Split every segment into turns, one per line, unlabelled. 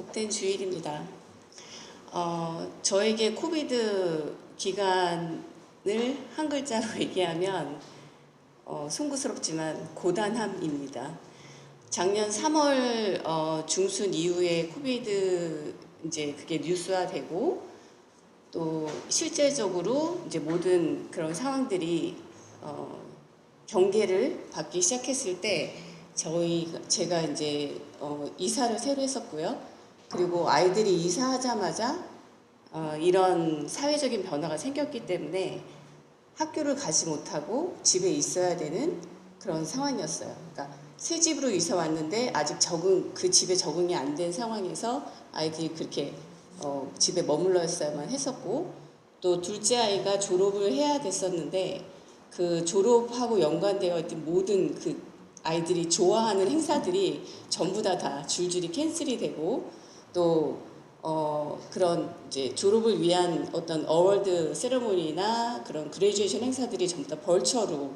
복된 주일입니다. 저에게 코비드 기간을 한 글자로 얘기하면 송구스럽지만 고단함입니다. 작년 3월 중순 이후에 코비드 이제 그게 뉴스화되고 또 실제적으로 이제 모든 그런 상황들이 경계를 받기 시작했을 때 제가 이제 이사를 새로 했었고요. 그리고 아이들이 이사하자마자 이런 사회적인 변화가 생겼기 때문에 학교를 가지 못하고 집에 있어야 되는 그런 상황이었어요. 그러니까 새 집으로 이사 왔는데 아직 그 집에 적응이 안 된 상황에서 아이들이 그렇게 집에 머물러 있어야만 했었고, 또 둘째 아이가 졸업을 해야 됐었는데 그 졸업하고 연관되어 있던 모든 그 아이들이 좋아하는 행사들이 전부 다 줄줄이 캔슬이 되고, 또 그런 이제 졸업을 위한 어떤 어워드 세레모니나 그런 그레듀에이션 행사들이 전부 다 벌처로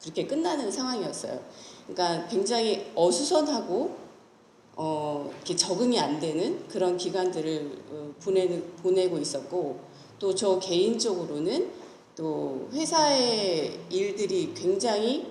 그렇게 끝나는 상황이었어요. 그러니까 굉장히 어수선하고 이렇게 적응이 안 되는 그런 기간들을 보내고 있었고, 또 저 개인적으로는 또 회사의 일들이 굉장히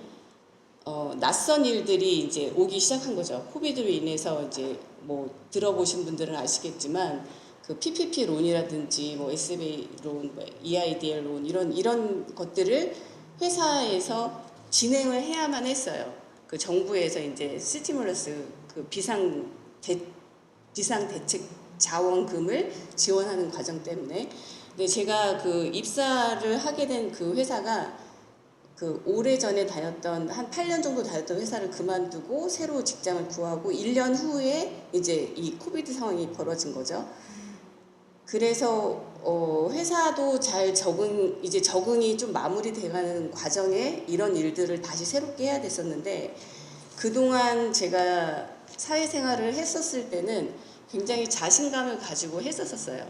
낯선 일들이 이제 오기 시작한 거죠. 코비드로 인해서 이제 뭐 들어보신 분들은 아시겠지만 그 PPP 론이라든지 뭐 SBA 론, 뭐 EIDL 론 이런 것들을 회사에서 진행을 해야만 했어요. 그 정부에서 이제 스티뮬러스 그 비상 대책 자원금을 지원하는 과정 때문에. 근데 제가 그 입사를 하게 된 그 회사가 그 오래전에 다녔던 한 8년 정도 다녔던 회사를 그만두고 새로 직장을 구하고 1년 후에 이제 이 코비드 상황이 벌어진 거죠. 그래서 회사도 잘 적응이 좀 마무리돼가는 과정에 이런 일들을 다시 새롭게 해야 됐었는데, 그동안 제가 사회생활을 했었을 때는 굉장히 자신감을 가지고 했었어요.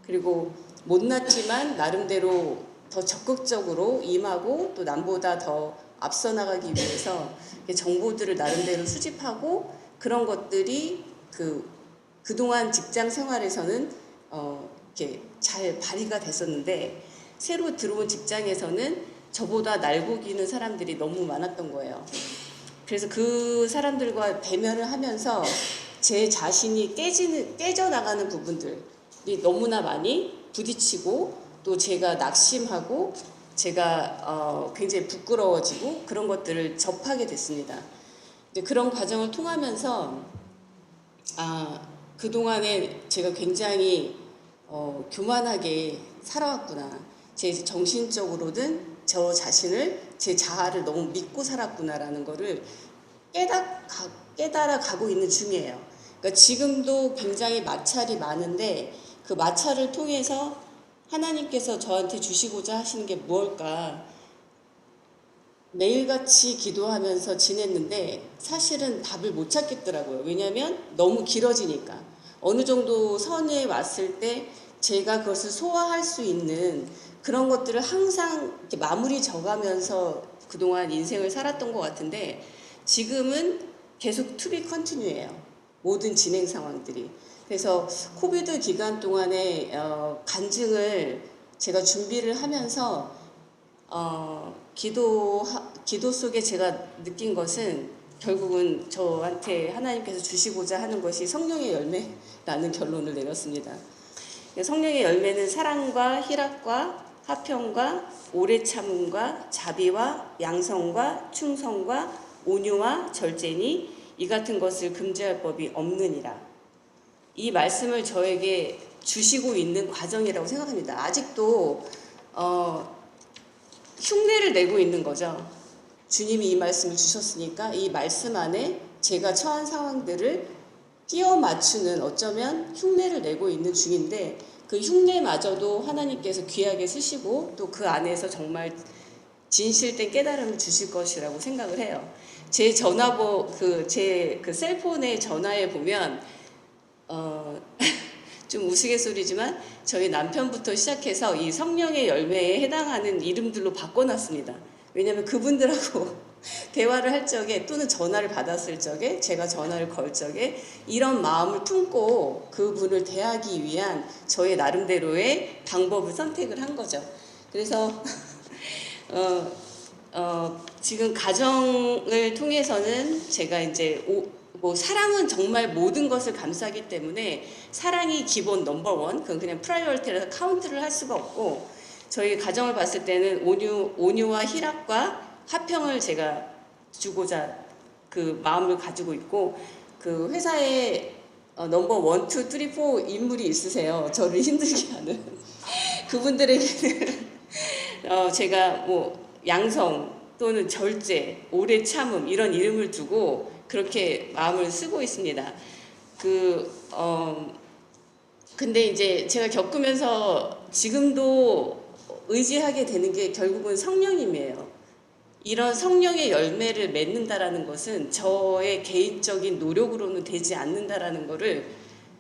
그리고 못났지만 나름대로 더 적극적으로 임하고 또 남보다 더 앞서 나가기 위해서 정보들을 나름대로 수집하고, 그런 것들이 그동안 직장 생활에서는 이렇게 잘 발휘가 됐었는데, 새로 들어온 직장에서는 저보다 날고기는 사람들이 너무 많았던 거예요. 그래서 그 사람들과 대면을 하면서 제 자신이 깨져나가는 부분들이 너무나 많이 부딪히고, 또 제가 낙심하고 제가 굉장히 부끄러워지고 그런 것들을 접하게 됐습니다. 그런 과정을 통하면서 그동안에 제가 굉장히 교만하게 살아왔구나, 제 정신적으로든 저 자신을, 제 자아를 너무 믿고 살았구나라는 거를 깨달아 가고 있는 중이에요. 그러니까 지금도 굉장히 마찰이 많은데, 그 마찰을 통해서 하나님께서 저한테 주시고자 하시는 게 무엇일까? 매일같이 기도하면서 지냈는데 사실은 답을 못 찾겠더라고요. 왜냐하면 너무 길어지니까. 어느 정도 선에 왔을 때 제가 그것을 소화할 수 있는 그런 것들을 항상 이렇게 마무리 져가면서 그동안 인생을 살았던 것 같은데, 지금은 계속 to be continue예요. 모든 진행 상황들이. 그래서 코비드 기간 동안에 간증을 제가 준비를 하면서 기도 속에 제가 느낀 것은 결국은 저한테 하나님께서 주시고자 하는 것이 성령의 열매라는 결론을 내렸습니다. 성령의 열매는 사랑과 희락과 화평과 오래 참음과 자비와 양성과 충성과 온유와 절제니 이 같은 것을 금지할 법이 없느니라. 이 말씀을 저에게 주시고 있는 과정이라고 생각합니다. 아직도 흉내를 내고 있는 거죠. 주님이 이 말씀을 주셨으니까 이 말씀 안에 제가 처한 상황들을 끼워 맞추는, 어쩌면 흉내를 내고 있는 중인데, 그 흉내마저도 하나님께서 귀하게 쓰시고 또 그 안에서 정말 진실된 깨달음을 주실 것이라고 생각을 해요. 제 제 셀폰의 전화에 보면 좀 우스갯소리지만 저희 남편부터 시작해서 이 성령의 열매에 해당하는 이름들로 바꿔놨습니다. 왜냐하면 그분들하고 대화를 할 적에 또는 전화를 받았을 적에 제가 전화를 걸 적에 이런 마음을 품고 그분을 대하기 위한 저의 나름대로의 방법을 선택을 한 거죠. 그래서 지금 가정을 통해서는 제가 이제 뭐 사랑은 정말 모든 것을 감싸기 때문에 사랑이 기본 넘버원, 그건 그냥 프라이어리티라서 카운트를 할 수가 없고, 저희 가정을 봤을 때는 온유와 희락과 화평을 제가 주고자 그 마음을 가지고 있고, 그 회사에 넘버 1, 2, 3, 4 인물이 있으세요. 저를 힘들게 하는 그분들에게는 제가 뭐 양성 또는 절제, 오래 참음 이런 이름을 두고 그렇게 마음을 쓰고 있습니다. 근데 이제 제가 겪으면서 지금도 의지하게 되는 게 결국은 성령님이에요. 이런 성령의 열매를 맺는다라는 것은 저의 개인적인 노력으로는 되지 않는다라는 거를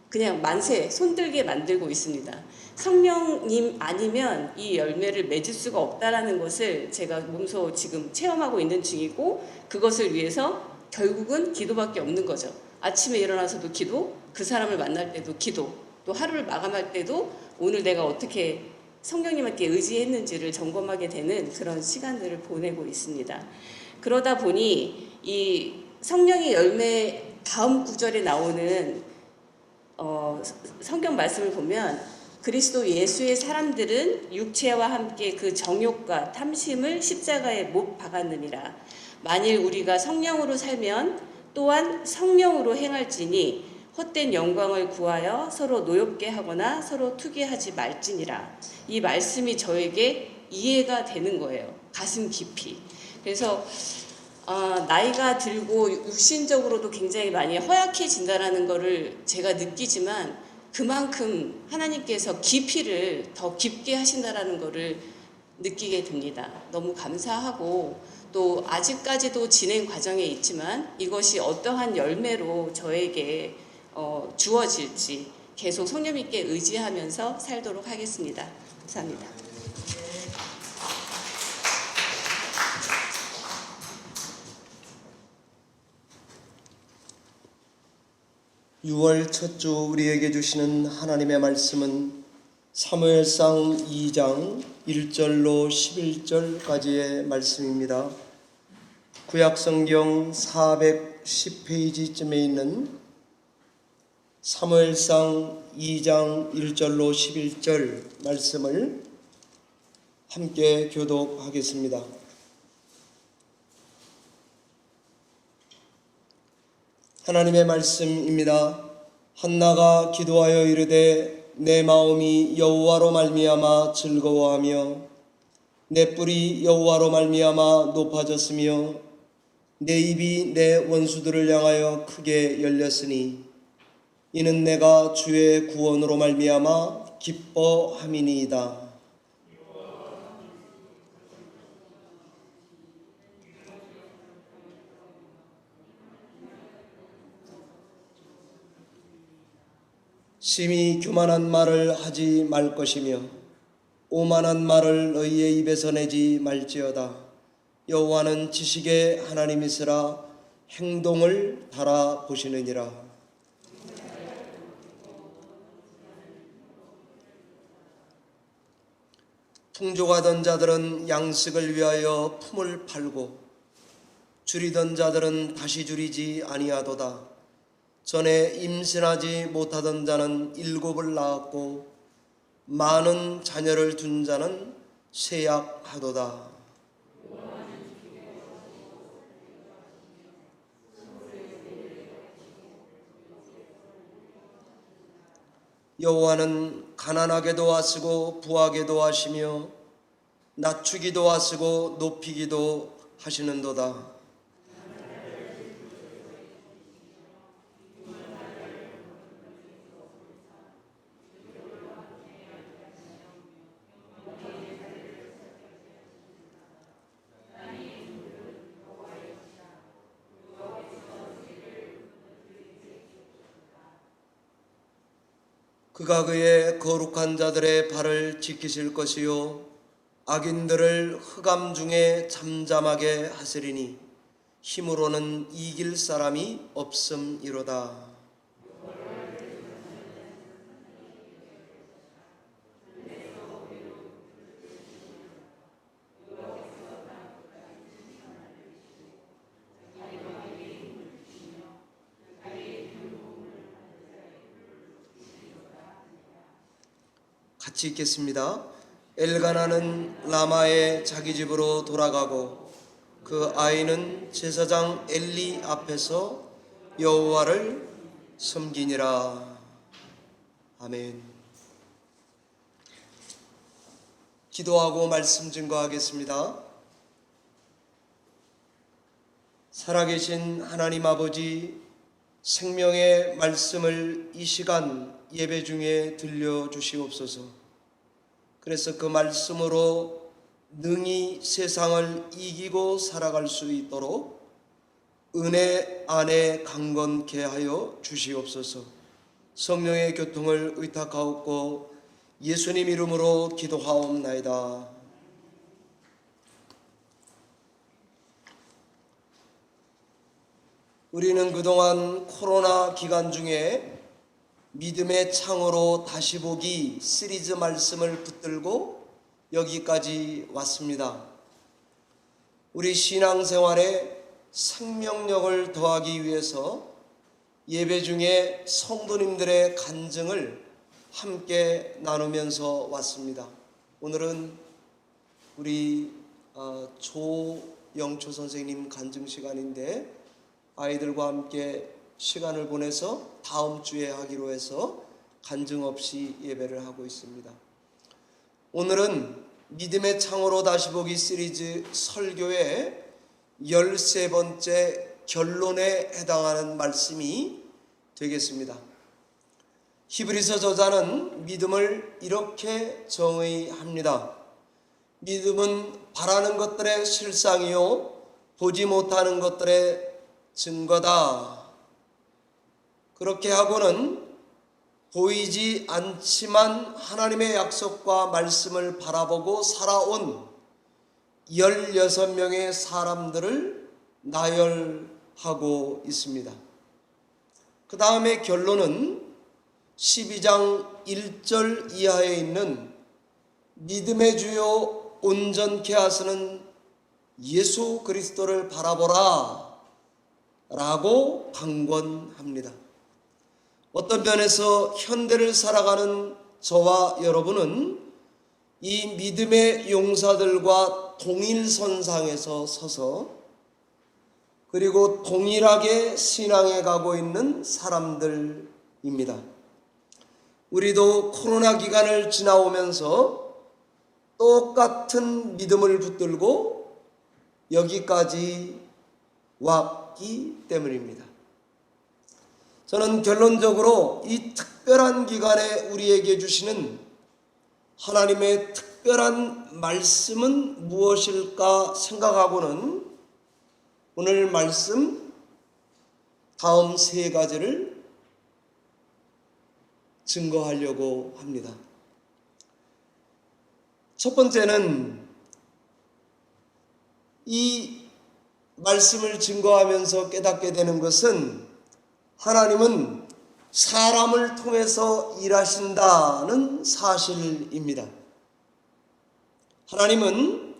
그냥 만세 손들게 만들고 있습니다. 성령님 아니면 이 열매를 맺을 수가 없다라는 것을 제가 몸소 지금 체험하고 있는 중이고, 그것을 위해서 결국은 기도밖에 없는 거죠. 아침에 일어나서도 기도, 그 사람을 만날 때도 기도, 또 하루를 마감할 때도 오늘 내가 어떻게 성령님께 의지했는지를 점검하게 되는 그런 시간들을 보내고 있습니다. 그러다 보니 이 성령의 열매 다음 구절에 나오는 성경 말씀을 보면, 그리스도 예수의 사람들은 육체와 함께 그 정욕과 탐심을 십자가에 못 박았느니라. 만일 우리가 성령으로 살면 또한 성령으로 행할지니 헛된 영광을 구하여 서로 노엽게 하거나 서로 투기하지 말지니라. 이 말씀이 저에게 이해가 되는 거예요. 가슴 깊이. 그래서 나이가 들고 육신적으로도 굉장히 많이 허약해진다라는 거를 제가 느끼지만, 그만큼 하나님께서 깊이를 더 깊게 하신다라는 거를 느끼게 됩니다. 너무 감사하고, 또 아직까지도 진행 과정에 있지만 이것이 어떠한 열매로 저에게 주어질지 계속 성령님께 의지하면서 살도록 하겠습니다. 감사합니다.
6월 첫 주 우리에게 주시는 하나님의 말씀은 사무엘상 2장 1절로 11절까지의 말씀입니다. 구약성경 410페이지쯤에 있는 사무엘상 2장 1절로 11절 말씀을 함께 교독하겠습니다. 하나님의 말씀입니다. 한나가 기도하여 이르되 내 마음이 여호와로 말미암아 즐거워하며 내 뿔이 여호와로 말미암아 높아졌으며 내 입이 내 원수들을 향하여 크게 열렸으니 이는 내가 주의 구원으로 말미암아 기뻐함이니이다. 심히 교만한 말을 하지 말 것이며 오만한 말을 너희의 입에서 내지 말지어다. 여호와는 지식의 하나님이시라 행동을 달아보시느니라. 풍족하던 자들은 양식을 위하여 품을 팔고 줄이던 자들은 다시 줄이지 아니하도다. 전에 임신하지 못하던 자는 7을 낳았고 많은 자녀를 둔 자는 쇠약하도다. 여호와는 가난하게도 하시고 부하게도 하시며 낮추기도 하시고 높이기도 하시는도다. 그가 그의 거룩한 자들의 발을 지키실 것이요 악인들을 흑암 중에 잠잠하게 하시리니 힘으로는 이길 사람이 없음이로다. 같이 읽겠습니다. 엘가나는 라마의 자기 집으로 돌아가고 그 아이는 제사장 엘리 앞에서 여호와를 섬기니라. 아멘. 기도하고 말씀 증거하겠습니다. 살아계신 하나님 아버지, 생명의 말씀을 이 시간 예배 중에 들려주시옵소서. 그래서 그 말씀으로 능히 세상을 이기고 살아갈 수 있도록 은혜 안에 강건케 하여 주시옵소서. 성령의 교통을 의탁하옵고 예수님 이름으로 기도하옵나이다. 우리는 그동안 코로나 기간 중에 믿음의 창으로 다시 보기 시리즈 말씀을 붙들고 여기까지 왔습니다. 우리 신앙생활에 생명력을 더하기 위해서 예배 중에 성도님들의 간증을 함께 나누면서 왔습니다. 오늘은 우리 조영초 선생님 간증 시간인데 아이들과 함께 시간을 보내서 다음 주에 하기로 해서 간증 없이 예배를 하고 있습니다. 오늘은 믿음의 창으로 다시 보기 시리즈 설교의 13번째 결론에 해당하는 말씀이 되겠습니다. 히브리서 저자는 믿음을 이렇게 정의합니다. 믿음은 바라는 것들의 실상이요 보지 못하는 것들의 증거다. 그렇게 하고는 보이지 않지만 하나님의 약속과 말씀을 바라보고 살아온 16명의 사람들을 나열하고 있습니다. 그 다음에 결론은 12장 1절 이하에 있는 믿음의 주요 온전케 하시는 예수 그리스도를 바라보라 라고 강권합니다. 어떤 면에서 현대를 살아가는 저와 여러분은 이 믿음의 용사들과 동일선상에서 서서 그리고 동일하게 신앙에 가고 있는 사람들입니다. 우리도 코로나 기간을 지나오면서 똑같은 믿음을 붙들고 여기까지 왔기 때문입니다. 저는 결론적으로 이 특별한 기간에 우리에게 주시는 하나님의 특별한 말씀은 무엇일까 생각하고는 오늘 말씀 다음 세 가지를 증거하려고 합니다. 첫 번째는 이 말씀을 증거하면서 깨닫게 되는 것은 하나님은 사람을 통해서 일하신다는 사실입니다. 하나님은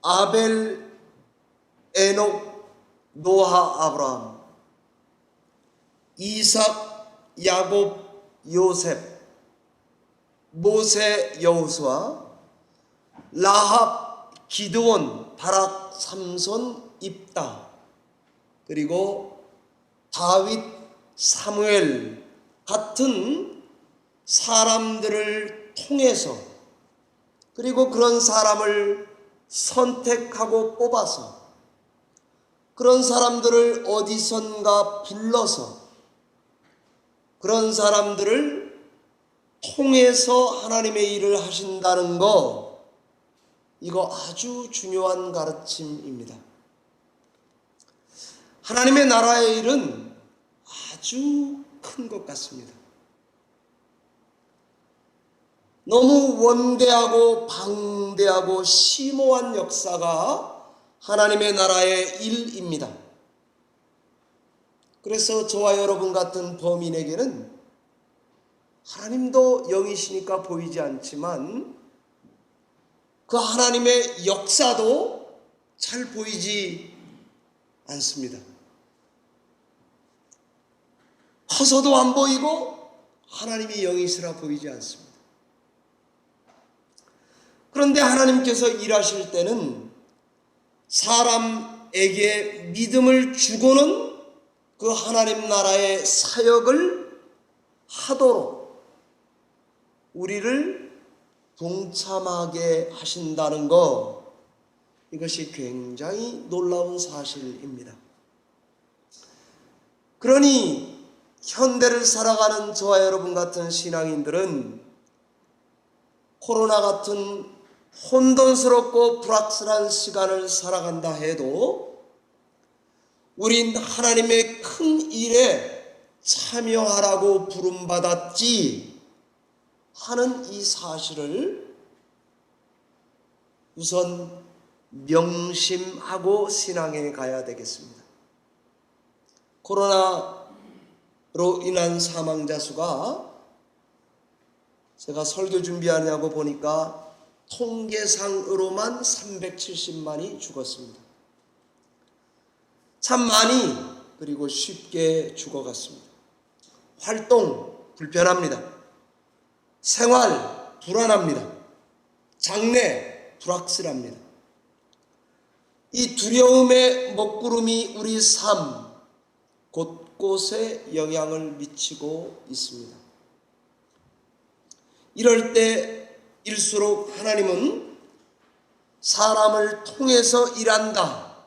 아벨, 에녹, 노아, 아브라함, 이삭, 야곱, 요셉, 모세, 여호수아, 라합, 기드온, 바락, 삼손, 입다, 그리고 다윗, 사무엘 같은 사람들을 통해서 그리고 그런 사람을 선택하고 뽑아서 그런 사람들을 어디선가 불러서 그런 사람들을 통해서 하나님의 일을 하신다는 거, 이거 아주 중요한 가르침입니다. 하나님의 나라의 일은 아주 큰 것 같습니다. 너무 원대하고 방대하고 심오한 역사가 하나님의 나라의 일입니다. 그래서 저와 여러분 같은 범인에게는 하나님도 영이시니까 보이지 않지만 그 하나님의 역사도 잘 보이지 않습니다. 커서도 안 보이고 하나님이 영이시라 보이지 않습니다. 그런데 하나님께서 일하실 때는 사람에게 믿음을 주고는 그 하나님 나라의 사역을 하도록 우리를 동참하게 하신다는 것, 이것이 굉장히 놀라운 사실입니다. 그러니 현대를 살아가는 저와 여러분 같은 신앙인들은 코로나 같은 혼돈스럽고 불확실한 시간을 살아간다 해도 우린 하나님의 큰 일에 참여하라고 부름받았지 하는 이 사실을 우선 명심하고 신앙에 가야 되겠습니다. 코로나로 인한 사망자 수가 제가 설교 준비하냐고 보니까 통계상으로만 370만이 죽었습니다. 참 많이 그리고 쉽게 죽어갔습니다. 활동 불편합니다. 생활 불안합니다. 장래 불확실합니다. 이 두려움의 먹구름이 우리 삶 곳곳에 영향을 미치고 있습니다. 이럴 때일수록 하나님은 사람을 통해서 일한다.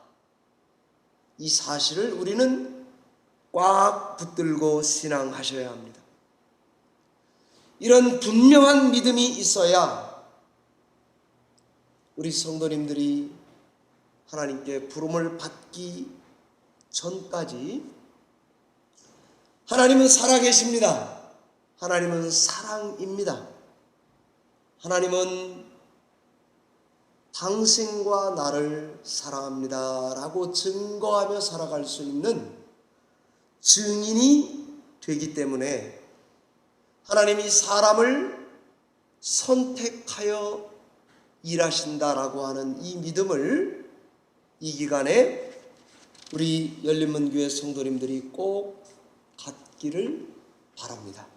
이 사실을 우리는 꽉 붙들고 신앙하셔야 합니다. 이런 분명한 믿음이 있어야 우리 성도님들이 하나님께 부름을 받기 전까지 하나님은 살아계십니다. 하나님은 사랑입니다. 하나님은 당신과 나를 사랑합니다 라고 증거하며 살아갈 수 있는 증인이 되기 때문에 하나님이 사람을 선택하여 일하신다라고 하는 이 믿음을 이 기간에 우리 열린문교회 성도님들이 꼭 갖기를 바랍니다.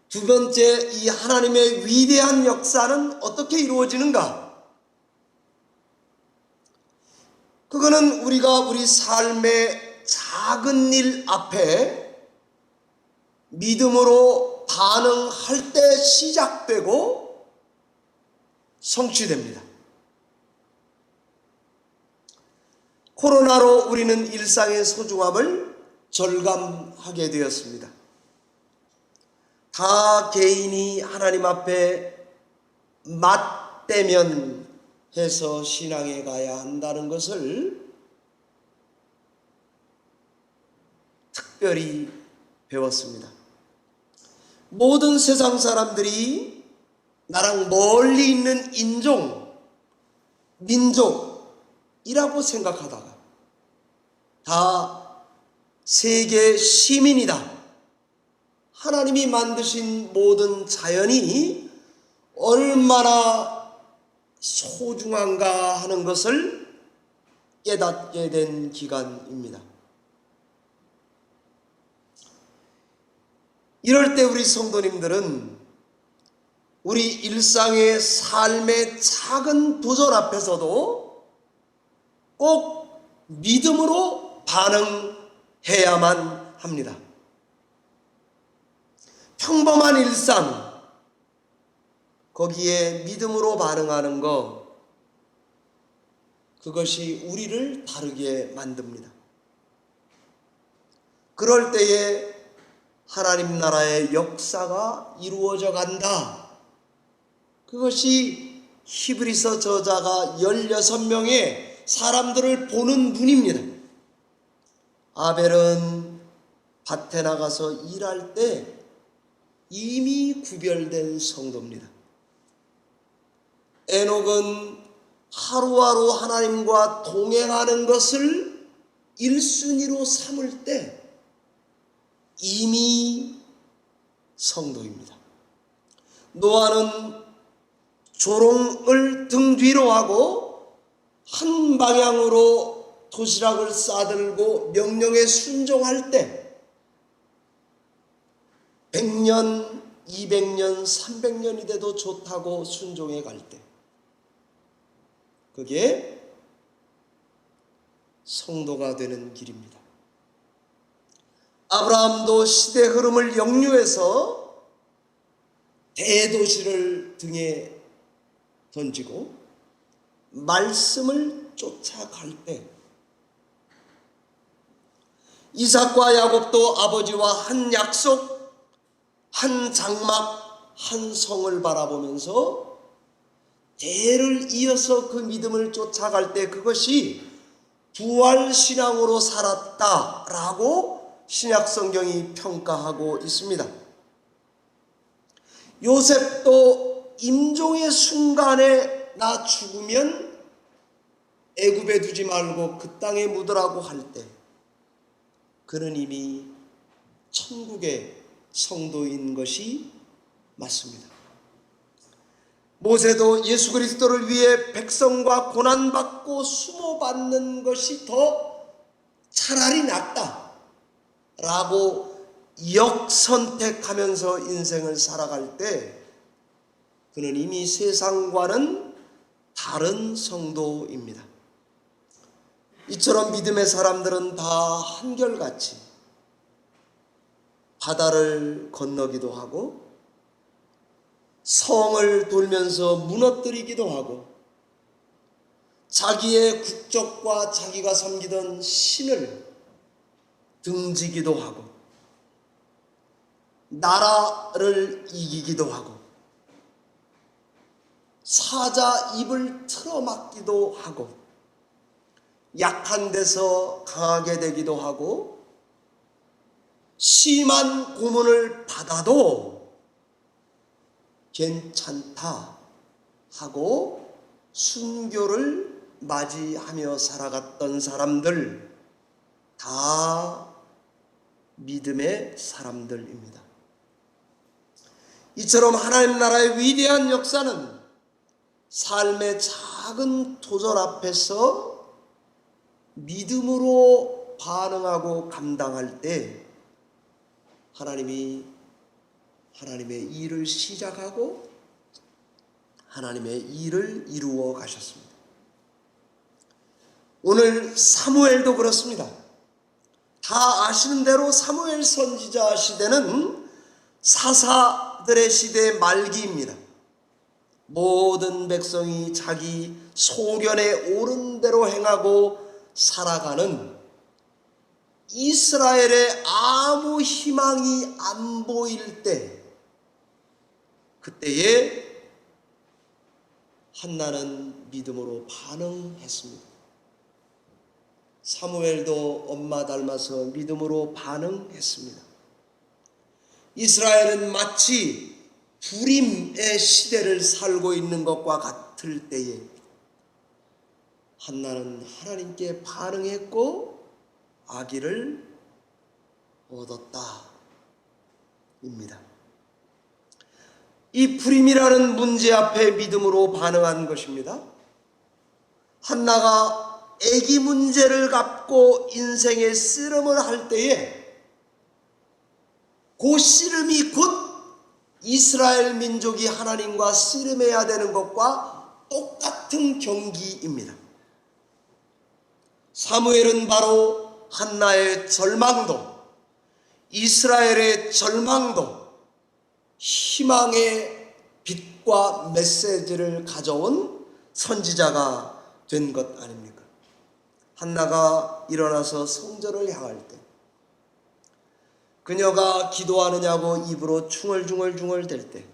두 번째, 이 하나님의 위대한 역사는 어떻게 이루어지는가? 그거는 우리가 우리 삶의 작은 일 앞에 믿음으로 반응할 때 시작되고 성취됩니다. 코로나로 우리는 일상의 소중함을 절감하게 되었습니다. 다 개인이 하나님 앞에 맞대면 해서 신앙에 가야 한다는 것을 특별히 배웠습니다. 모든 세상 사람들이 나랑 멀리 있는 인종, 민족이라고 생각하다가 다 세계 시민이다. 하나님이 만드신 모든 자연이 얼마나 소중한가 하는 것을 깨닫게 된 기간입니다. 이럴 때 우리 성도님들은 우리 일상의 삶의 작은 도전 앞에서도 꼭 믿음으로 반응해야만 합니다. 평범한 일상, 거기에 믿음으로 반응하는 것, 그것이 우리를 다르게 만듭니다. 그럴 때에 하나님 나라의 역사가 이루어져 간다. 그것이 히브리서 저자가 16명의 사람들을 보는 눈입니다. 아벨은 밭에 나가서 일할 때 이미 구별된 성도입니다. 에녹은 하루하루 하나님과 동행하는 것을 1순위로 삼을 때 이미 성도입니다. 노아는 조롱을 등 뒤로 하고 한 방향으로 도시락을 싸들고 명령에 순종할 때 100년, 200년, 300년이 돼도 좋다고 순종해 갈 때 그게 성도가 되는 길입니다. 아브라함도 시대 흐름을 역류해서 대도시를 등에 던지고 말씀을 쫓아갈 때 이삭과 야곱도 아버지와 한 약속, 한 장막, 한 성을 바라보면서 대를 이어서 그 믿음을 쫓아갈 때 그것이 부활신앙으로 살았다라고 신약성경이 평가하고 있습니다. 요셉도 임종의 순간에 나 죽으면 애굽에 두지 말고 그 땅에 묻으라고 할 때 그는 이미 천국의 성도인 것이 맞습니다. 모세도 예수 그리스도를 위해 백성과 고난받고 수모받는 것이 더 차라리 낫다라고 역선택하면서 인생을 살아갈 때 그는 이미 세상과는 다른 성도입니다. 이처럼 믿음의 사람들은 다 한결같이 바다를 건너기도 하고 성을 돌면서 무너뜨리기도 하고 자기의 국적과 자기가 섬기던 신을 등지기도 하고 나라를 이기기도 하고 사자 입을 틀어막기도 하고 약한 데서 강하게 되기도 하고 심한 고문을 받아도 괜찮다 하고 순교를 맞이하며 살아갔던 사람들 다 믿음의 사람들입니다. 이처럼 하나님 나라의 위대한 역사는 삶의 작은 도전 앞에서 믿음으로 반응하고 감당할 때 하나님이 하나님의 일을 시작하고 하나님의 일을 이루어 가셨습니다. 오늘 사무엘도 그렇습니다. 다 아시는 대로 사무엘 선지자 시대는 사사들의 시대 말기입니다. 모든 백성이 자기 소견에 옳은 대로 행하고 살아가는 이스라엘의 아무 희망이 안 보일 때 그때에 한나는 믿음으로 반응했습니다. 사무엘도 엄마 닮아서 믿음으로 반응했습니다. 이스라엘은 마치 불임의 시대를 살고 있는 것과 같을 때에 한나는 하나님께 반응했고 아기를 얻었다입니다. 이 불임이라는 문제 앞에 믿음으로 반응한 것입니다. 한나가 아기 문제를 갖고 인생의 씨름을 할 때에 그 씨름이 곧 이스라엘 민족이 하나님과 씨름해야 되는 것과 똑같은 경기입니다. 사무엘은 바로 한나의 절망도 이스라엘의 절망도 희망의 빛과 메시지를 가져온 선지자가 된 것 아닙니까? 한나가 일어나서 성전을 향할 때 그녀가 기도하느냐고 입으로 중얼중얼 댈 때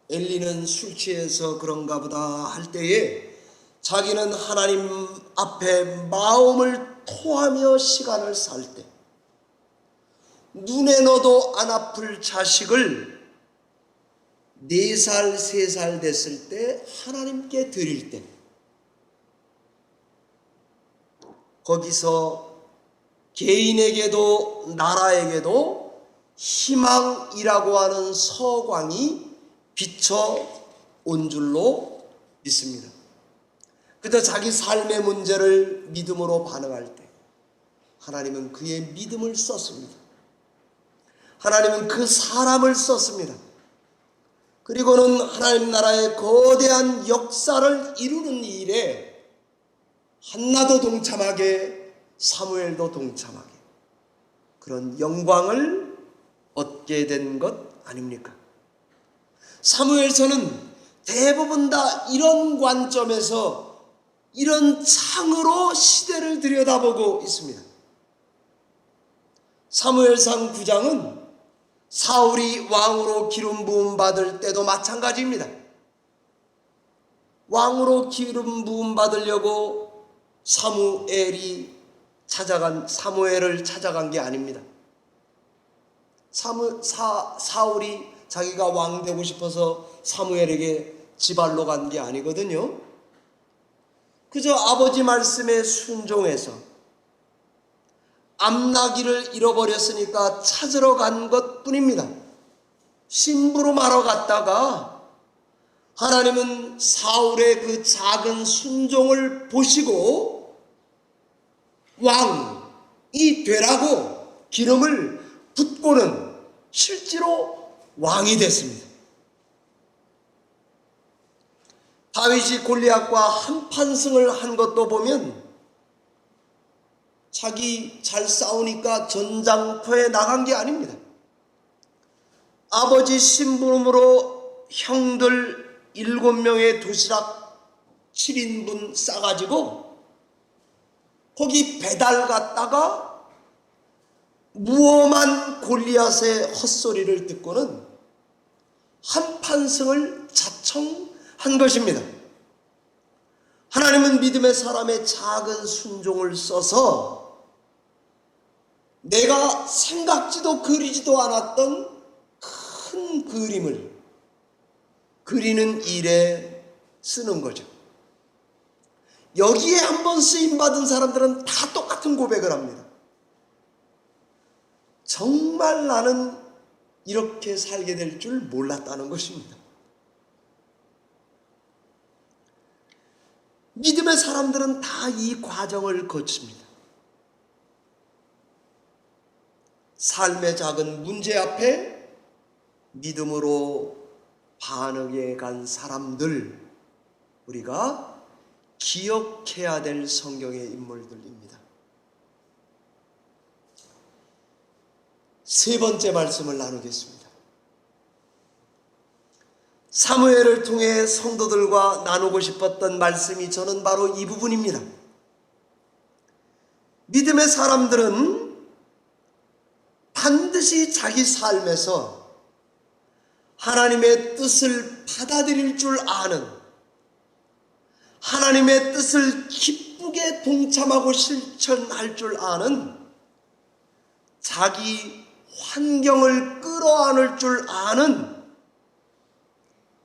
엘리는 술 취해서 그런가 보다 할 때에 자기는 하나님 앞에 마음을 토하며 시간을 살 때 눈에 넣어도 안 아플 자식을 4살, 3살 됐을 때 하나님께 드릴 때 거기서 개인에게도 나라에게도 희망이라고 하는 서광이 비춰온 줄로 믿습니다. 그저 자기 삶의 문제를 믿음으로 반응할 때 하나님은 그의 믿음을 썼습니다. 하나님은 그 사람을 썼습니다. 그리고는 하나님 나라의 거대한 역사를 이루는 일에 한나도 동참하게, 사무엘도 동참하게 그런 영광을 얻게 된 것 아닙니까? 사무엘서는 대부분 다 이런 관점에서, 이런 창으로 시대를 들여다보고 있습니다. 사무엘상 9장은 사울이 왕으로 기름 부음 받을 때도 마찬가지입니다. 왕으로 기름 부음 받으려고 사무엘을 찾아간 게 아닙니다. 사울이 자기가 왕 되고 싶어서 사무엘에게 지발로 간 게 아니거든요. 그저 아버지 말씀에 순종해서 암나기를 잃어버렸으니까 찾으러 간 것뿐입니다. 심부름하러 갔다가 하나님은 사울의 그 작은 순종을 보시고 왕이 되라고 기름을 붓고는 실제로 왕이 됐습니다. 다윗이 골리앗과 한판승을 한 것도 보면 자기 잘 싸우니까 전장터에 나간 게 아닙니다. 아버지 심부름으로 형들 7명의 도시락 7인분 싸가지고 거기 배달 갔다가 무엄한 골리앗의 헛소리를 듣고는 한판승을 자청한 것입니다. 하나님은 믿음의 사람의 작은 순종을 써서 내가 생각지도 그리지도 않았던 큰 그림을 그리는 일에 쓰는 거죠. 여기에 한번 쓰임받은 사람들은 다 똑같은 고백을 합니다. 정말 나는 이렇게 살게 될 줄 몰랐다는 것입니다. 믿음의 사람들은 다 이 과정을 거칩니다. 삶의 작은 문제 앞에 믿음으로 반응해 간 사람들, 우리가 기억해야 될 성경의 인물들입니다. 세 번째 말씀을 나누겠습니다. 사무엘을 통해 성도들과 나누고 싶었던 말씀이 저는 바로 이 부분입니다. 믿음의 사람들은 반드시 자기 삶에서 하나님의 뜻을 받아들일 줄 아는, 하나님의 뜻을 기쁘게 동참하고 실천할 줄 아는, 자기 환경을 끌어안을 줄 아는,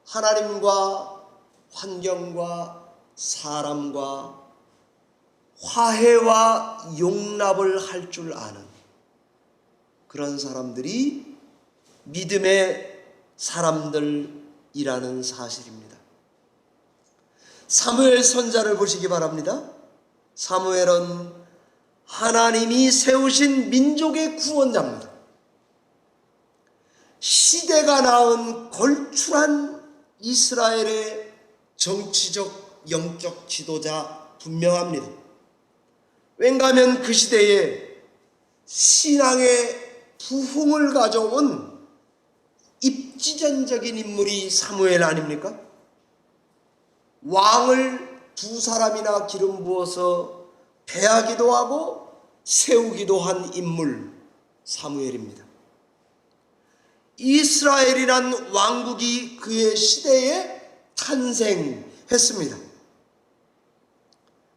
하나님과 환경과 사람과 화해와 용납을 할 줄 아는 그런 사람들이 믿음의 사람들이라는 사실입니다. 사무엘 선자를 보시기 바랍니다. 사무엘은 하나님이 세우신 민족의 구원자입니다. 시대가 낳은 걸출한 이스라엘의 정치적, 영적 지도자 분명합니다. 왠가하면 그 시대에 신앙의 부흥을 가져온 입지전적인 인물이 사무엘 아닙니까? 왕을 2사람이나 기름 부어서 배하기도 하고 세우기도 한 인물 사무엘입니다. 이스라엘이란 왕국이 그의 시대에 탄생했습니다.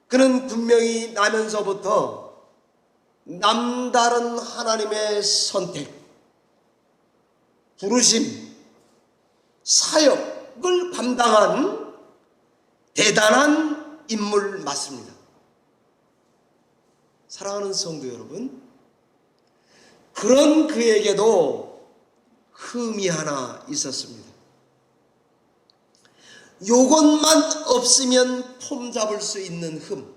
그는 분명히 나면서부터 남다른 하나님의 선택, 부르심, 사역을 감당한 대단한 인물 맞습니다. 사랑하는 성도 여러분, 그런 그에게도 흠이 하나 있었습니다. 요것만 없으면 폼 잡을 수 있는 흠.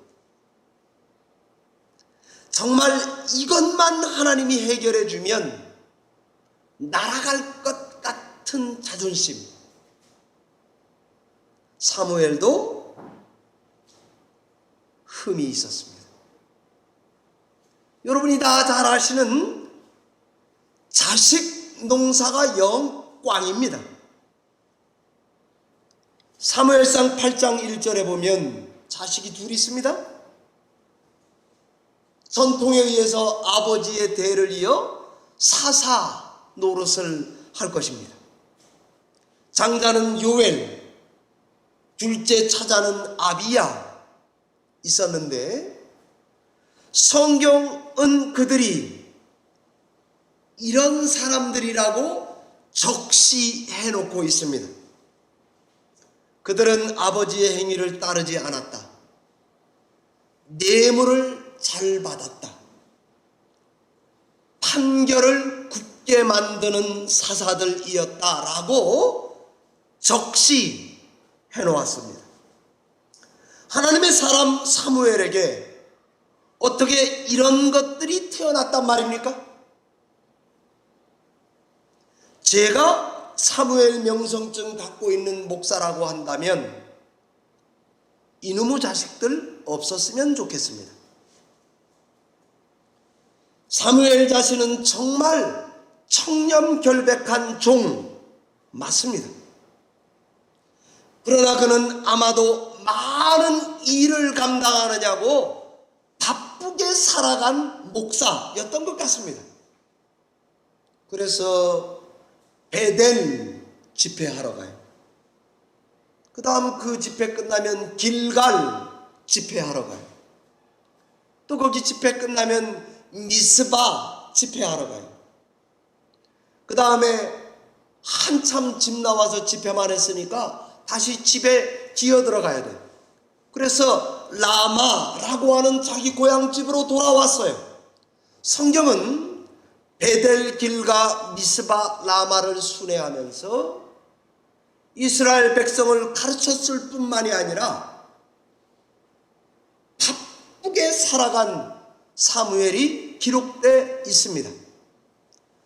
정말 이것만 하나님이 해결해 주면 날아갈 것 같은 자존심. 사무엘도 흠이 있었습니다. 여러분이 다 잘 아시는 자식 농사가 영 꽝입니다. 사무엘상 8장 1절에 보면 자식이 둘 있습니다. 전통에 의해서 아버지의 대를 이어 사사 노릇을 할 것입니다. 장자는 요엘, 둘째 차자는 아비야 있었는데, 성경은 그들이 이런 사람들이라고 적시해 놓고 있습니다. 그들은 아버지의 행위를 따르지 않았다. 뇌물을 잘 받았다. 판결을 굳게 만드는 사사들이었다라고 적시해 놓았습니다. 하나님의 사람 사무엘에게 어떻게 이런 것들이 태어났단 말입니까? 제가 사무엘 명성증 갖고 있는 목사라고 한다면 이놈의 자식들 없었으면 좋겠습니다. 사무엘 자신은 정말 청렴결백한 종 맞습니다. 그러나 그는 아마도 많은 일을 감당하느냐고 바쁘게 살아간 목사였던 것 같습니다. 그래서 베델 집회하러 가요. 그 다음 그 집회 끝나면 길갈 집회하러 가요. 또 거기 집회 끝나면 미스바 집회하러 가요. 그 다음에 한참 집 나와서 집회만 했으니까 다시 집에 기어 들어가야 돼요. 그래서 라마라고 하는 자기 고향집으로 돌아왔어요. 성경은 베델 길과 미스바 라마를 순회하면서 이스라엘 백성을 가르쳤을 뿐만이 아니라 바쁘게 살아간 사무엘이 기록되어 있습니다.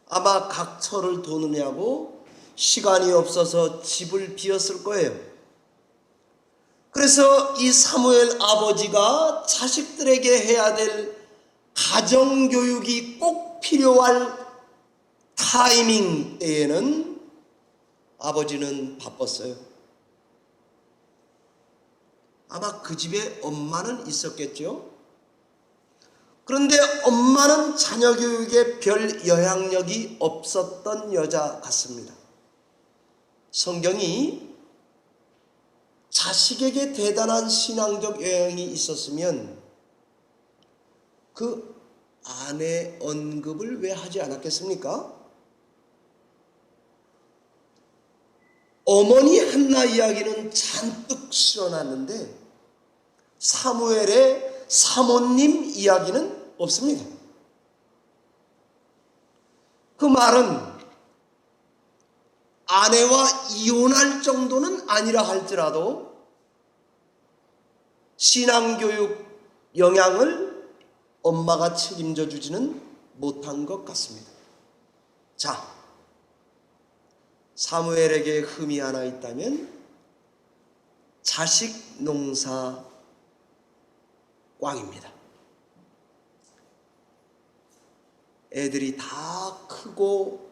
아마 각처를 도느냐고 시간이 없어서 집을 비웠을 거예요. 그래서 이 사무엘 아버지가 자식들에게 해야 될 가정교육이 꼭 필요할 타이밍 때에는 아버지는 바빴어요. 아마 그 집에 엄마는 있었겠죠. 그런데 엄마는 자녀 교육에 별 영향력이 없었던 여자 같습니다. 성경이 자식에게 대단한 신앙적 영향이 있었으면 그 아내 언급을 왜 하지 않았겠습니까? 어머니 한나 이야기는 잔뜩 실어놨는데 사무엘의 사모님 이야기는 없습니다. 그 말은 아내와 이혼할 정도는 아니라 할지라도 신앙교육 영향을 엄마가 책임져 주지는 못한 것 같습니다. 자, 사무엘에게 흠이 하나 있다면 자식 농사 꽝입니다. 애들이 다 크고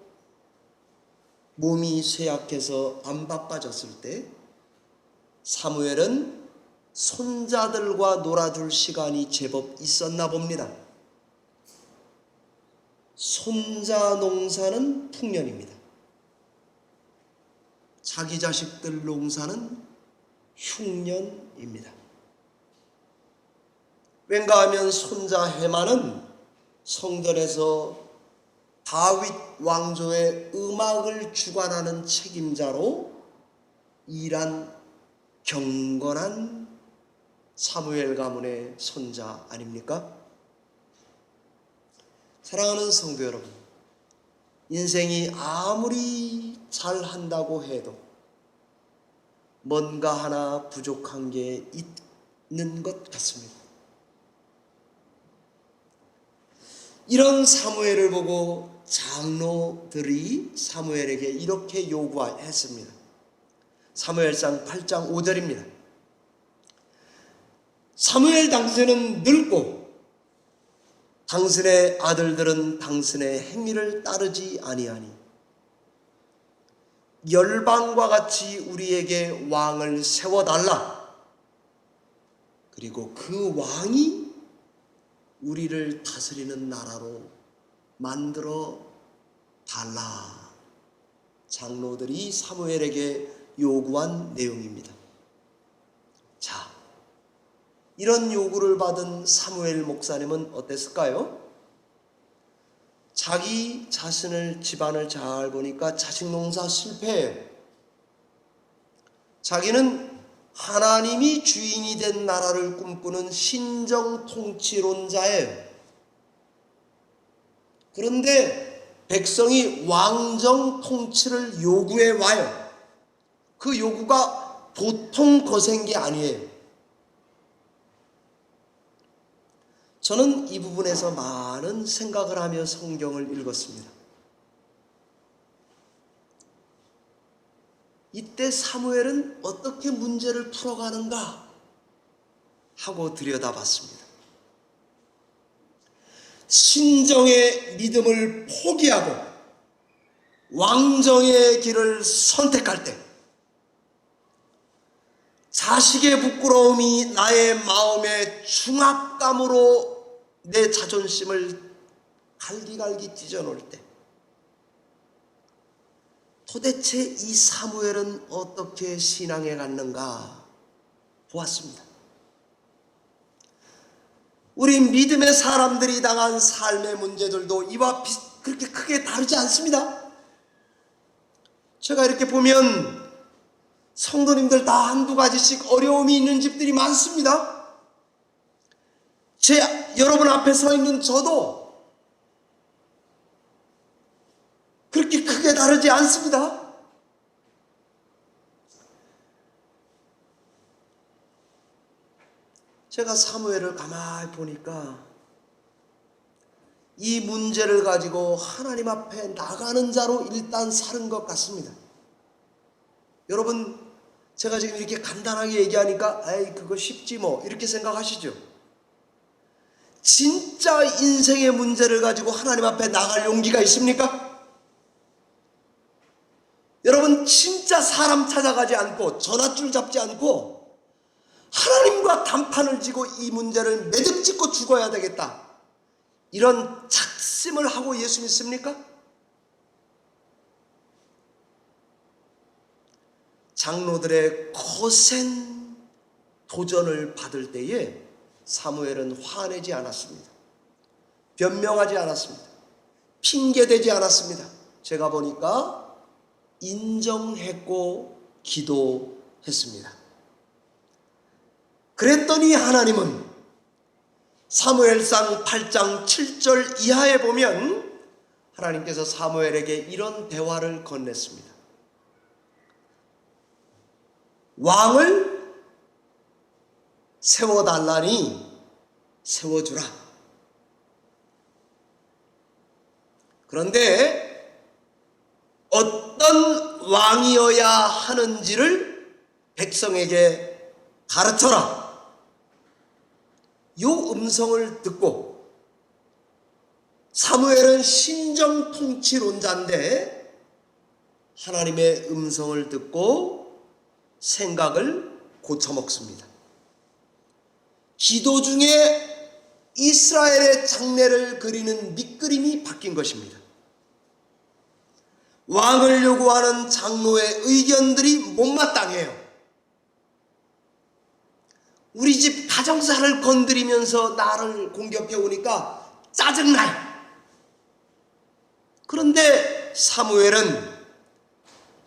몸이 쇠약해서 안 바빠졌을 때 사무엘은 손자들과 놀아줄 시간이 제법 있었나 봅니다. 손자 농사는 풍년입니다. 자기 자식들 농사는 흉년입니다. 왠가 하면 손자 해만은 성전에서 다윗 왕조의 음악을 주관하는 책임자로 일한 경건한 사무엘 가문의 손자 아닙니까? 사랑하는 성도 여러분, 인생이 아무리 잘한다고 해도 뭔가 하나 부족한 게 있는 것 같습니다. 이런 사무엘을 보고 장로들이 사무엘에게 이렇게 요구했습니다. 사무엘상 8장 5절입니다. 사무엘 당신은 늙고 당신의 아들들은 당신의 행위를 따르지 아니하니 열방과 같이 우리에게 왕을 세워달라. 그리고 그 왕이 우리를 다스리는 나라로 만들어 달라. 장로들이 사무엘에게 요구한 내용입니다. 자, 이런 요구를 받은 사무엘 목사님은 어땠을까요? 자기 자신을 집안을 잘 보니까 자식 농사 실패해요. 자기는 하나님이 주인이 된 나라를 꿈꾸는 신정 통치론자예요. 그런데 백성이 왕정 통치를 요구해 와요. 그 요구가 보통 거센 게 아니에요. 저는 이 부분에서 많은 생각을 하며 성경을 읽었습니다. 이때 사무엘은 어떻게 문제를 풀어가는가 하고 들여다봤습니다. 신정의 믿음을 포기하고 왕정의 길을 선택할 때 자식의 부끄러움이 나의 마음의 중압감으로 내 자존심을 갈기갈기 찢어놓을 때 도대체 이 사무엘은 어떻게 신앙에 갔는가 보았습니다. 우리 믿음의 사람들이 당한 삶의 문제들도 이와 그렇게 크게 다르지 않습니다. 제가 이렇게 보면 성도님들 다 한두 가지씩 어려움이 있는 집들이 많습니다. 여러분 앞에 서 있는 저도 그렇게 크게 다르지 않습니다. 제가 사무엘을 가만히 보니까 이 문제를 가지고 하나님 앞에 나가는 자로 일단 사는 것 같습니다. 여러분, 제가 지금 이렇게 간단하게 얘기하니까 에이 그거 쉽지 뭐 이렇게 생각하시죠? 진짜 인생의 문제를 가지고 하나님 앞에 나갈 용기가 있습니까? 여러분, 진짜 사람 찾아가지 않고 전화줄 잡지 않고 하나님과 단판을 지고 이 문제를 매듭 짓고 죽어야 되겠다, 이런 작심을 하고 예수 믿습니까? 장로들의 거센 도전을 받을 때에 사무엘은 화내지 않았습니다. 변명하지 않았습니다. 핑계대지 않았습니다. 제가 보니까 인정했고 기도했습니다. 그랬더니 하나님은 사무엘상 8장 7절 이하에 보면 하나님께서 사무엘에게 이런 대화를 건넸습니다. 왕을 세워달라니 세워주라. 그런데 어떤 왕이어야 하는지를 백성에게 가르쳐라. 요 음성을 듣고, 사무엘은 신정통치론자인데 하나님의 음성을 듣고 생각을 고쳐먹습니다. 기도 중에 이스라엘의 장래를 그리는 밑그림이 바뀐 것입니다. 왕을 요구하는 장로의 의견들이 못마땅해요. 우리 집 가정사를 건드리면서 나를 공격해 오니까 짜증나요. 그런데 사무엘은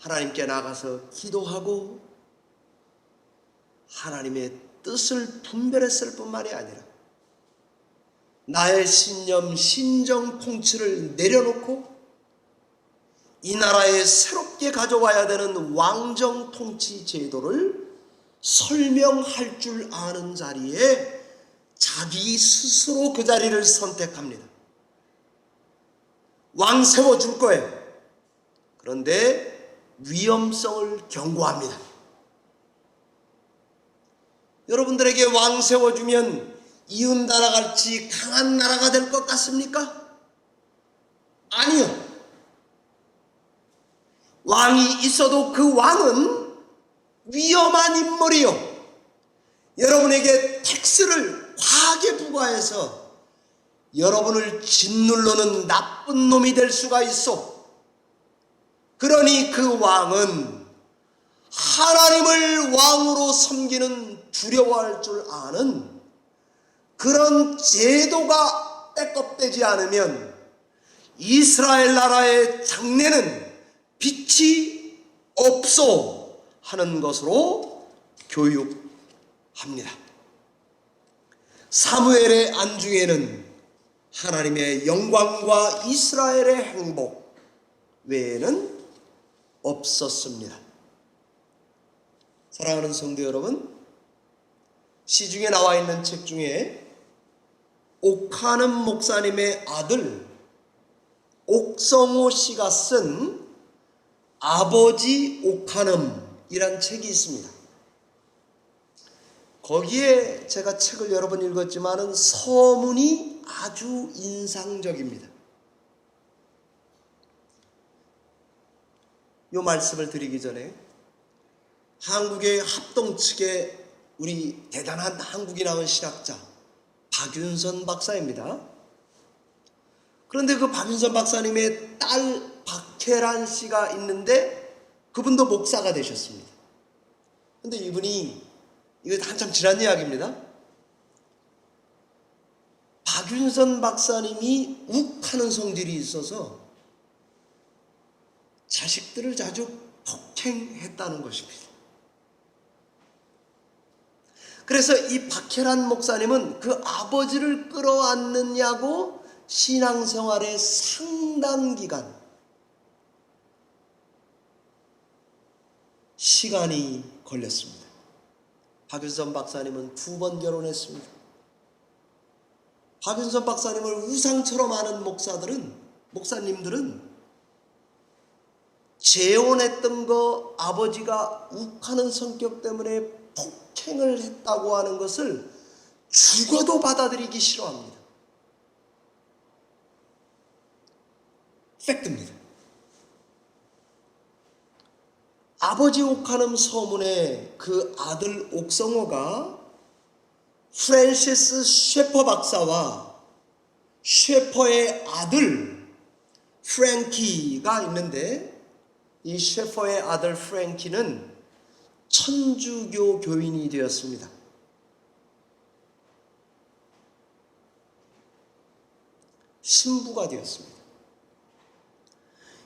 하나님께 나가서 기도하고 하나님의 뜻을 분별했을 뿐만이 아니라 나의 신념, 신정 통치를 내려놓고 이 나라에 새롭게 가져와야 되는 왕정 통치 제도를 설명할 줄 아는 자리에 자기 스스로 그 자리를 선택합니다. 왕 세워줄 거예요. 그런데 위험성을 경고합니다. 여러분들에게 왕 세워주면 이웃나라 같이 강한 나라가 될 것 같습니까? 아니요. 왕이 있어도 그 왕은 위험한 인물이요. 여러분에게 텍스를 과하게 부과해서 여러분을 짓누르는 나쁜 놈이 될 수가 있어. 그러니 그 왕은 하나님을 왕으로 섬기는 두려워할 줄 아는 그런 제도가 백업되지 않으면 이스라엘 나라의 장래는 빛이 없어 하는 것으로 교육합니다. 사무엘의 안중에는 하나님의 영광과 이스라엘의 행복 외에는 없었습니다. 사랑하는 성도 여러분, 시중에 나와 있는 책 중에 옥하는 목사님의 아들 옥성호 씨가 쓴 아버지 옥하는이란 책이 있습니다. 거기에 제가 책을 여러 번 읽었지만은 서문이 아주 인상적입니다. 이 말씀을 드리기 전에 한국의 합동 측에 우리 대단한 한국이 나온 신학자 박윤선 박사입니다. 그런데 그 박윤선 박사님의 딸 박혜란 씨가 있는데 그분도 목사가 되셨습니다. 그런데 이분이, 이거 한참 지난 이야기입니다. 박윤선 박사님이 욱하는 성질이 있어서 자식들을 자주 폭행했다는 것입니다. 그래서 이 박혜란 목사님은 그 아버지를 끌어안느냐고 신앙생활의 상당 기간 시간이 걸렸습니다. 박윤선 박사님은 2번 결혼했습니다. 박윤선 박사님을 우상처럼 아는 목사님들은 재혼했던 거 아버지가 욱하는 성격 때문에 폭행을 했다고 하는 것을 죽어도 받아들이기 싫어합니다. 팩트입니다. 아버지 옥하는 서문에 그 아들 옥성호가 프랜시스 셰퍼 박사와 셰퍼의 아들 프랭키가 있는데, 이 셰퍼의 아들 프랭키는 천주교 교인이 되었습니다. 신부가 되었습니다.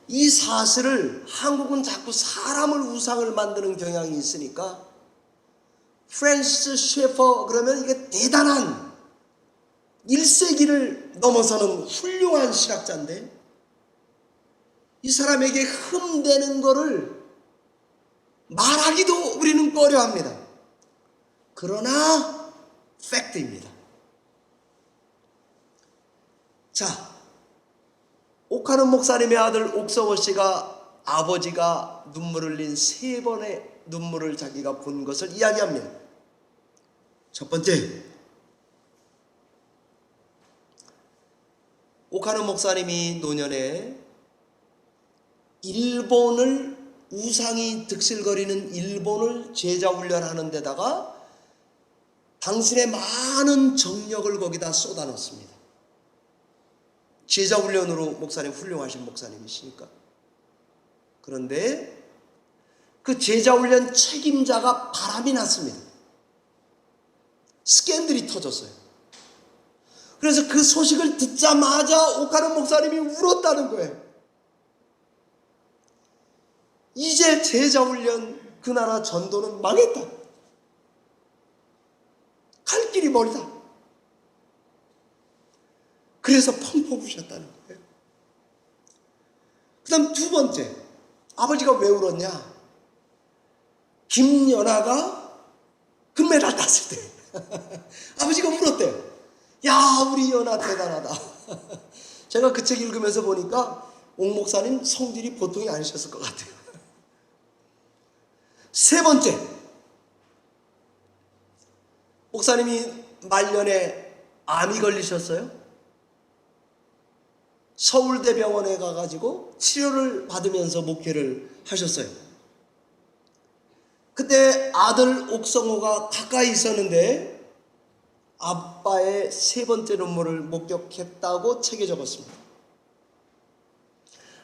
이 사실을, 한국은 자꾸 사람을 우상을 만드는 경향이 있으니까 프랜시스 셰퍼 그러면 이게 대단한 1세기를 넘어서는 훌륭한 신학자인데 이 사람에게 흠되는 거를 말하기도 우리는 꺼려합니다. 그러나 팩트입니다. 자, 옥하는 목사님의 아들 옥성호 씨가 아버지가 눈물을 흘린 3번의 눈물을 자기가 본 것을 이야기합니다. 첫 번째, 옥하는 목사님이 노년에 일본을, 우상이 득실거리는 일본을 제자훈련하는 데다가 당신의 많은 정력을 거기다 쏟아넣습니다. 제자훈련으로 목사님, 훌륭하신 목사님이시니까. 그런데 그 제자훈련 책임자가 바람이 났습니다. 스캔들이 터졌어요. 그래서 그 소식을 듣자마자 옥하는 목사님이 울었다는 거예요. 이제 제자훈련 그 나라 전도는 망했다. 갈 길이 멀다. 그래서 펑펑 우셨다는 거예요. 그 다음 두 번째, 아버지가 왜 울었냐? 김연아가 금메달 땄을 때 아버지가 울었대요. 야, 우리 연아 대단하다. 제가 그 책 읽으면서 보니까 옥 목사님 성질이 보통이 아니셨을 것 같아요. 세 번째, 목사님이 말년에 암이 걸리셨어요. 서울대병원에 가가지고 치료를 받으면서 목회를 하셨어요. 그때 아들 옥성호가 가까이 있었는데 아빠의 세 번째 눈물을 목격했다고 책에 적었습니다.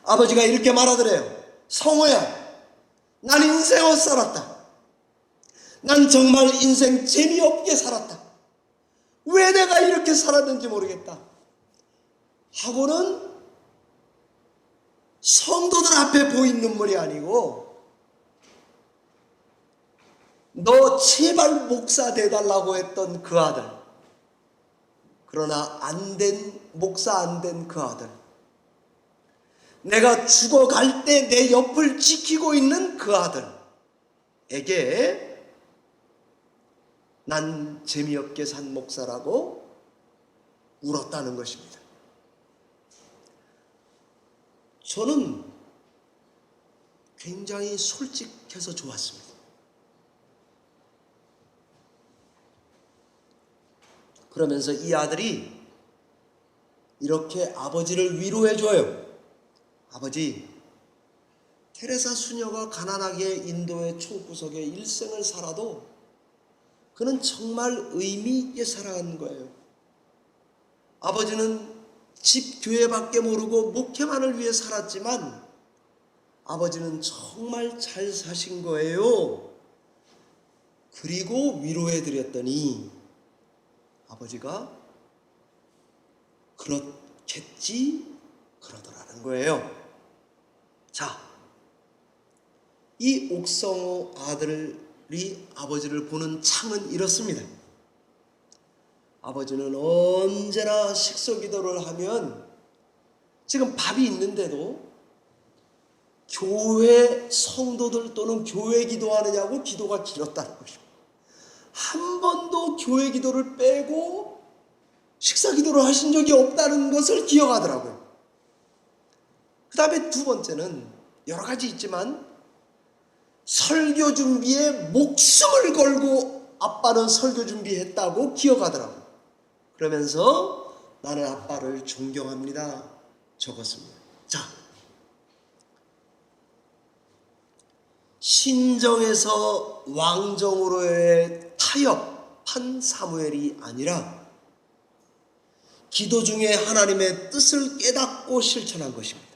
아버지가 이렇게 말하더래요. 성호야, 난 인생을 살았다. 난 정말 인생 재미없게 살았다. 왜 내가 이렇게 살았는지 모르겠다. 하고는 성도들 앞에 보인 눈물이 아니고 너 제발 목사 돼달라고 했던 그 아들, 그러나 목사 안 된 그 아들, 내가 죽어갈 때 내 옆을 지키고 있는 그 아들에게 난 재미없게 산 목사라고 울었다는 것입니다. 저는 굉장히 솔직해서 좋았습니다. 그러면서 이 아들이 이렇게 아버지를 위로해줘요. 아버지, 테레사 수녀가 가난하게 인도의 총구석에 일생을 살아도 그는 정말 의미 있게 살아간 거예요. 아버지는 집 교회밖에 모르고 목회만을 위해 살았지만 아버지는 정말 잘 사신 거예요. 그리고 위로해드렸더니 아버지가 그렇겠지 그러더라는 거예요. 자, 이 옥성호 아들이 아버지를 보는 창은 이렇습니다. 아버지는 언제나 식소기도를 하면 지금 밥이 있는데도 교회 성도들 또는 교회 기도하느냐고 기도가 길었다는 것입니다. 한 번도 교회 기도를 빼고 식사 기도를 하신 적이 없다는 것을 기억하더라고요. 그 다음에 두 번째는 여러 가지 있지만 설교 준비에 목숨을 걸고 아빠는 설교 준비했다고 기억하더라고요. 그러면서 나는 아빠를 존경합니다 적었습니다. 자, 신정에서 왕정으로의 타협한 사무엘이 아니라 기도 중에 하나님의 뜻을 깨닫고 실천한 것입니다.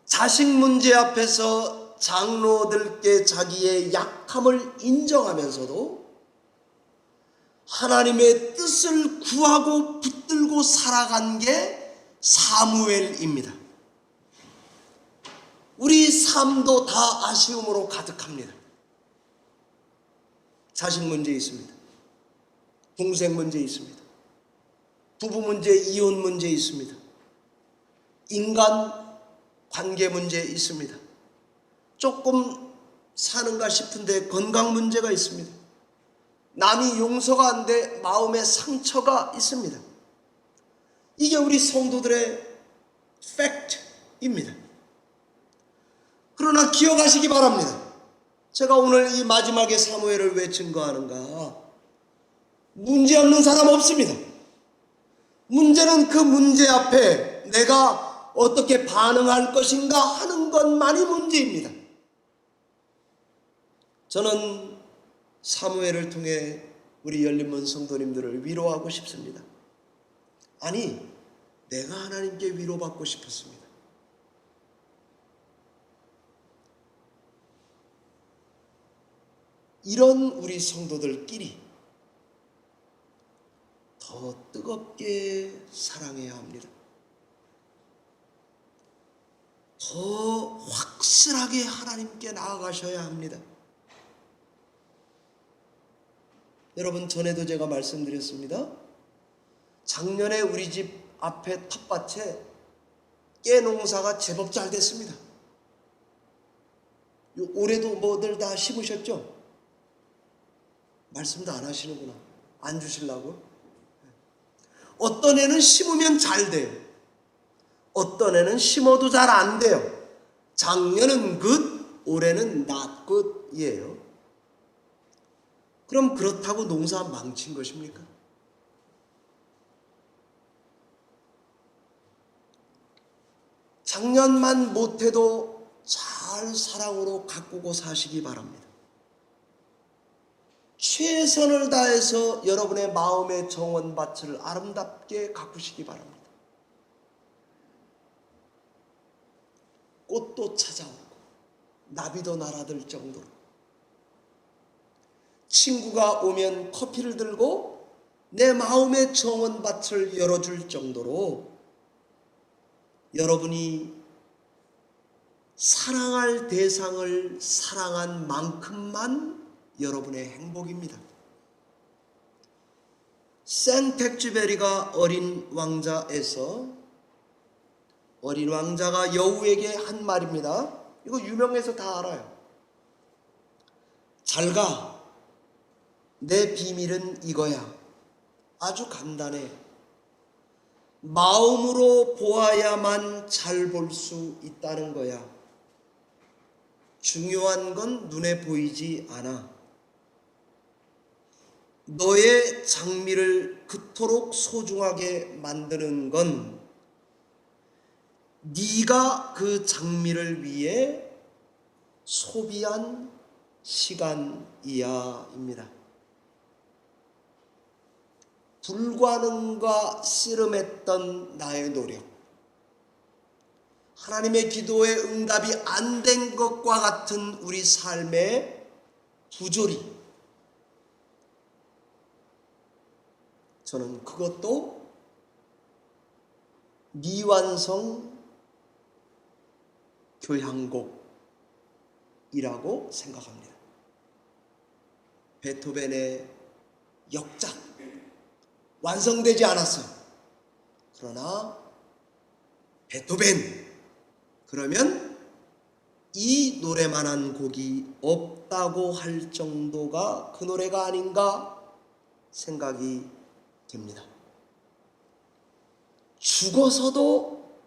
자식 문제 앞에서 장로들께 자기의 약함을 인정하면서도 하나님의 뜻을 구하고 붙들고 살아간 게 사무엘입니다. 우리 삶도 다 아쉬움으로 가득합니다. 자식 문제 있습니다. 동생 문제 있습니다. 부부 문제, 이혼 문제 있습니다. 인간 관계 문제 있습니다. 조금 사는가 싶은데 건강 문제가 있습니다. 남이 용서가 안 돼 마음의 상처가 있습니다. 이게 우리 성도들의 팩트입니다. 그러나 기억하시기 바랍니다. 제가 오늘 이 마지막에 사무엘을 왜 증거하는가? 문제 없는 사람 없습니다. 문제는 그 문제 앞에 내가 어떻게 반응할 것인가 하는 것만이 문제입니다. 저는 사무엘을 통해 우리 열린문 성도님들을 위로하고 싶습니다. 아니, 내가 하나님께 위로받고 싶었습니다. 이런 우리 성도들끼리 더 뜨겁게 사랑해야 합니다. 더 확실하게 하나님께 나아가셔야 합니다. 여러분, 전에도 제가 말씀드렸습니다. 작년에 우리 집 앞에 텃밭에 깨 농사가 제법 잘 됐습니다. 올해도 뭐들 다 심으셨죠? 말씀도 안 하시는구나. 안 주시려고? 어떤 애는 심으면 잘 돼요. 어떤 애는 심어도 잘 안 돼요. 작년은 굿, 올해는 not good이에요. 그럼 그렇다고 농사 망친 것입니까? 작년만 못해도 잘 사랑으로 가꾸고 사시기 바랍니다. 최선을 다해서 여러분의 마음의 정원밭을 아름답게 가꾸시기 바랍니다. 꽃도 찾아오고 나비도 날아들 정도로, 친구가 오면 커피를 들고 내 마음의 정원밭을 열어줄 정도로 여러분이 사랑할 대상을 사랑한 만큼만 여러분의 행복입니다. 생텍쥐베리가 어린 왕자에서 어린 왕자가 여우에게 한 말입니다. 이거 유명해서 다 알아요. 잘 가. 내 비밀은 이거야. 아주 간단해. 마음으로 보아야만 잘 볼 수 있다는 거야. 중요한 건 눈에 보이지 않아. 너의 장미를 그토록 소중하게 만드는 건 네가 그 장미를 위해 소비한 시간이야입니다. 불가능과 씨름했던 나의 노력, 하나님의 기도에 응답이 안 된 것과 같은 우리 삶의 부조리, 저는 그것도 미완성 교향곡이라고 생각합니다. 베토벤의 역작 완성되지 않았어요. 그러나 베토벤 그러면 이 노래만한 곡이 없다고 할 정도가 그 노래가 아닌가 생각이 됩니다. 죽어서도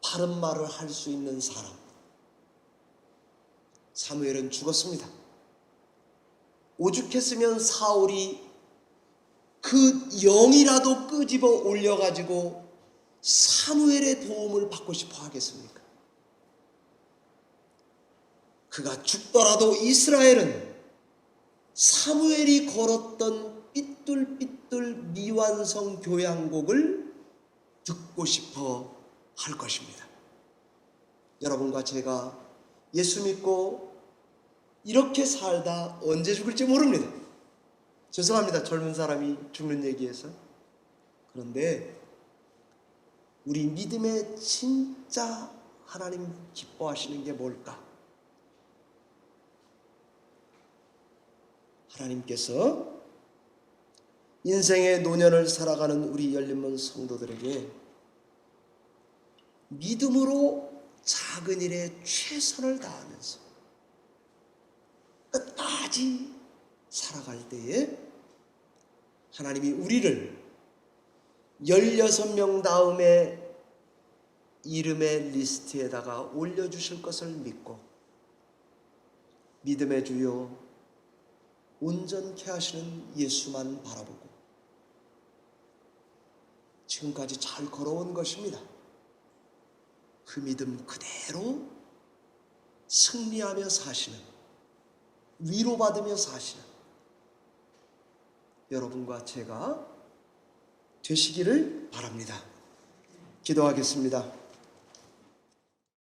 바른 말을 할 수 있는 사람, 사무엘은 죽었습니다. 오죽했으면 사울이 그 영이라도 끄집어 올려가지고 사무엘의 도움을 받고 싶어 하겠습니까? 그가 죽더라도 이스라엘은 사무엘이 걸었던 삐뚤삐뚤 미완성 교향곡을 듣고 싶어 할 것입니다. 여러분과 제가 예수 믿고 이렇게 살다 언제 죽을지 모릅니다. 죄송합니다. 젊은 사람이 죽는 얘기해서. 그런데 우리 믿음의 진짜 하나님 기뻐하시는 게 뭘까? 하나님께서 인생의 노년을 살아가는 우리 열린문 성도들에게 믿음으로 작은 일에 최선을 다하면서 끝까지 살아갈 때에 하나님이 우리를 16명 다음에 이름의 리스트에다가 올려주실 것을 믿고 믿음의 주요 온전케 하시는 예수만 바라보고 지금까지 잘 걸어온 것입니다. 그 믿음 그대로 승리하며 사시는, 위로받으며 사시는 여러분과 제가 되시기를 바랍니다. 기도하겠습니다.